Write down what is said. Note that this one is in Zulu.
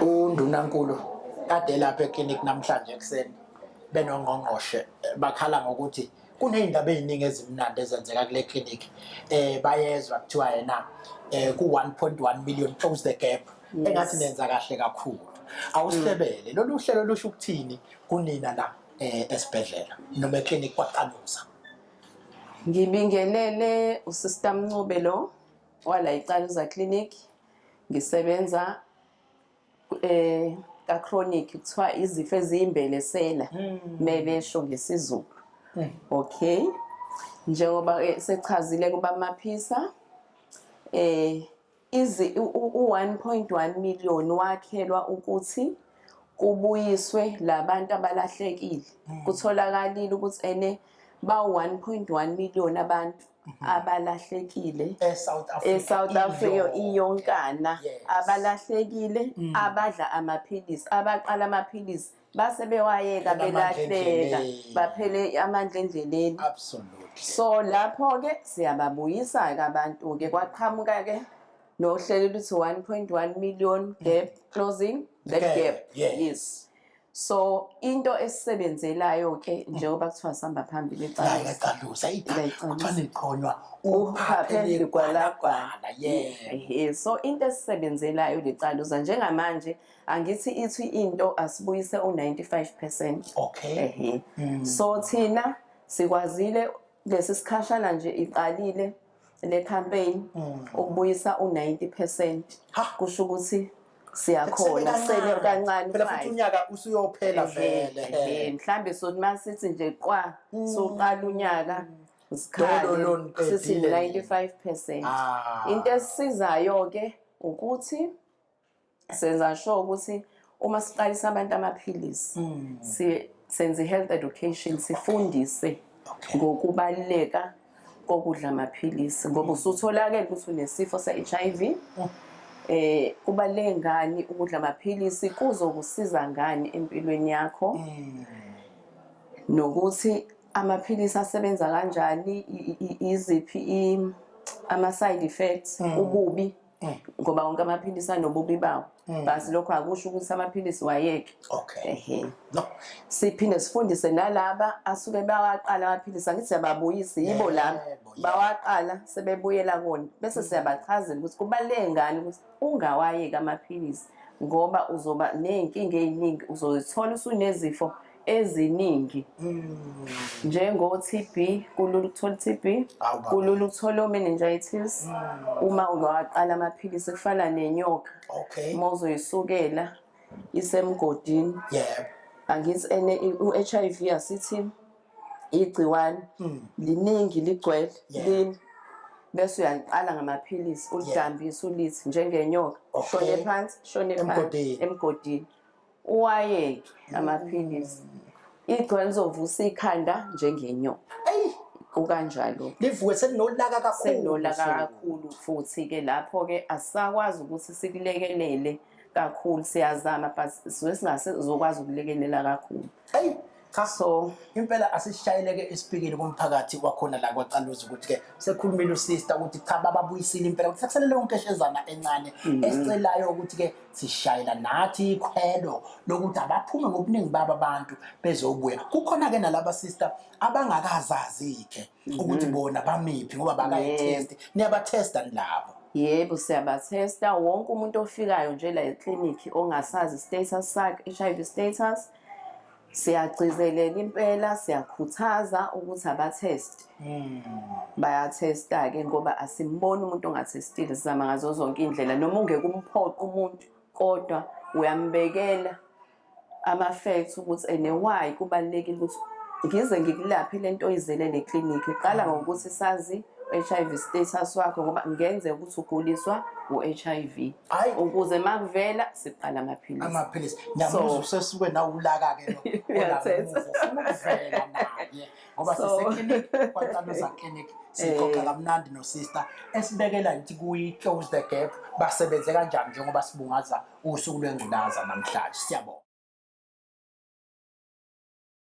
uNdunankulu kade lapha eklinik namhlanje ekseni benongqongqoshe bakhala ngokuthi kunezindaba eziningi ezimnandi ezenzeka kule clinic bayezwa kuthiwa yena ku 1.1 million close the gap engathi nenza kahle kakhulu awuhlebele lolu hlelo lusho ukuthini kunina la esibhedlela noma eclinic kwaQaluza. Ngibingelele uSister Mncube lo wala iQaluza Clinic ngisebenza ka chronic kuthiwa izifo eziyimbelesela mebesho ngesizulu. Okay, njengoba sechazile kuba maphisa u 1.1 million wakhelwa ukuthi kubuyiswe labantu abalahlekile kutholakalile ukuthi ene ba 1.1 million abantu abalahlekile eSouth Africa iyonkana abalahlekile abadla amaphilisi abaqala amaphilisi base bewayeka belahleka baphele amandla endleleni. Absolutely. So lapho ke siyababuyisa ke abantu ke kwaqhamuka ke nohlelo luthi 1.1 million gap closing the gap. Yes. So into esisebenzelayo ke njengoba kuthiwa sihamba phambili eQaluza kufanele iqhonywa uphapheli kwalagwana. So into esisebenzelayo leQaluza njengamanje angithi ithi into asibuyise u95%. Okay. So thina sikwazile lesisikhashana nje iqalile le campaign ukubuyisa u90%. Kusho ukuthi siyakhona sele kancane phela futhi unyaka usuyophela vele mhlambe sothi masithi nje qwa soqala unyaka sikhale sithi 95%. Into esisizayo ke ukuthi senza sure ukuthi uma siqalisa abantu amaphilisi senze health education sifundise ngokubaluleka kokudla amaphilisi ngoba usutholakala ukuthi unesifo se-HIV. Kubaluleke ngani ukudla amaphilisi kuzokusiza ngani empilweni yakho nokuthi amaphilisi asebenza kanjani iziphi ama side effects ububi ngoba wonke amaphilisi anobubi bawo basi lokho akusho ukuthi amaphilisi wayeke. Okay. Siphinde sifundise nalaba asuke bawaqala amaphilisi angithi siyababuyisa yibo laba bawaqala sebebuyela kona bese siyabachazela ukuthi kubaluleke ngani ukuthi ungawayeki amaphilisi ngoba uzoba nenkinga eziningi uzozithola usunezifo eziningi njengo TB kulula ukuthola TB kulula ukuthola meningitis uma ungaqala amaphilisi kufana nenyoka uma uzoyisukela isemgodini angithi u-HIV asithi igciwane liningi ligcwele lini bese uyaqala ngamaphilisi ulidambisa ulithi njengenyoka shone phansi shone phansi emgodini uwayeke amaphilisi igcwele lizovusa ikhanda njengenyoka kukanjalo livuke selinolaka kakhulu futhi ke lapho ke asakwazi ukuthi sikulekelele kakhulu siyazama but singasezokwazi ukulekelela kakhulu. So impela asishayeleke esipikile kumphakathi kwakhona la kwaQaluza ukuthi ke sekhulumile usister ukuthi cha bababuyisile impela ukuthi sakuselele yonke eshezana encane esicelayo ukuthi ke sishayela nathi ikhwelo lokuthi abaphume ngobuningi baba abantu bezobuya. Kukhona ke nalaba sister abangakazazi ke ukuthi bona bamiphi ngoba bakayitest niyabatesta nilabo. Yebo siyabathesta wonke umuntu ofikayo nje la eclinic ongasazi status sakhe HIV status siyagcizelela impela siyakhuthaza ukuthi abathest bayathesta ke ngoba asimboni umuntu ongathestile sizama ngazo zonke indlela noma ungeke umphoqe umuntu kodwa uyambekela ama facts ukuthi ene why kubalekile ukuthi ngize ngikulaphe lento oyizelele eclinic iqala ngokuthi sazi HIV status wakho ngoba ngenze ukuthi uguliswa u-HIV ukuze makuvela siqala amaphilisi ngiyamuza usesuke na ulaka ke ukuvela naye ngoba siseklinik kwaQaluza Clinic sixoxa kamnandi no sister esibekela ngithi kuyi close the gap basebenze kanjani njengoba sibungaza usuku lwengculaza namhlanje. Siyabonga.